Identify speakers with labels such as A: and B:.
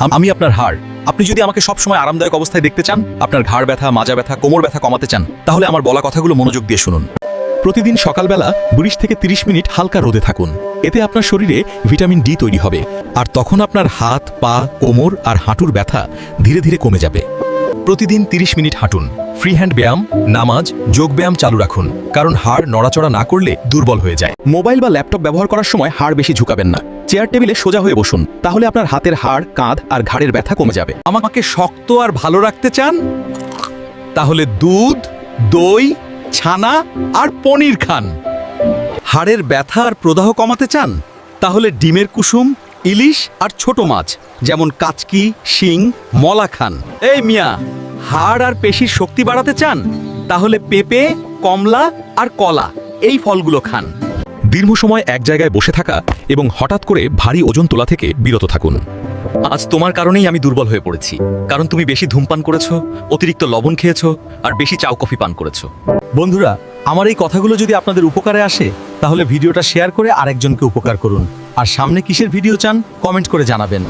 A: আমি আপনার হাড়। আপনি যদি আমাকে সবসময় আরামদায়ক অবস্থায় দেখতে চান, আপনার ঘাড় ব্যথা, মাজা ব্যথা, কোমর ব্যথা কমাতে চান, তাহলে আমার বলা কথাগুলো মনোযোগ দিয়ে শুনুন। প্রতিদিন সকালবেলা 20 থেকে 30 মিনিট হালকা রোদে থাকুন। এতে আপনার শরীরে ভিটামিন ডি তৈরি হবে, আর তখন আপনার হাত, পা, কোমর আর হাঁটুর ব্যথা ধীরে ধীরে কমে যাবে। প্রতিদিন 30 মিনিট হাঁটুন। ফ্রি হ্যান্ড ব্যায়াম, নামাজ, যোগ ব্যায়াম চালু রাখুন, কারণ হাড় নড়াচড়া না করলে দুর্বল হয়ে যায়। মোবাইল বা ল্যাপটপ ব্যবহার করার সময় হাড় বেশি ঝুঁকাবেন না। চেয়ার টেবিলে সোজা হয়ে বসুন, তাহলে আপনার হাতের হাড়, কাঁধ আর ঘাড়ের ব্যথা কমে যাবে। আমাকে শক্ত আর ভালো রাখতে চান? তাহলে দুধ, দই, ছানা আর পনির খান। হাড়ের ব্যথা আর প্রদাহ কমাতে চান? তাহলে ডিমের কুসুম, ইলিশ আর ছোট মাছ যেমন কাচকি, শিং, মলা খান। এই মিয়া, হাড় আর পেশির শক্তি বাড়াতে চান? তাহলে পেঁপে, কমলা আর কলা এই ফলগুলো খান। দীর্ঘ সময় এক জায়গায় বসে থাকা এবং হঠাৎ করে ভারী ওজন তোলা থেকে বিরত থাকুন। আজ তোমার কারণেই আমি দুর্বল হয়ে পড়েছি, কারণ তুমি বেশি ধূমপান করেছো, অতিরিক্ত লবণ খেয়েছো আর বেশি চাউ কফি পান করেছো। বন্ধুরা, আমার এই কথাগুলো যদি আপনাদের উপকারে আসে, তাহলে ভিডিওটা শেয়ার করে আরেকজনকে উপকার করুন। আর সামনে কিসের ভিডিও চান কমেন্ট করে জানাবেন।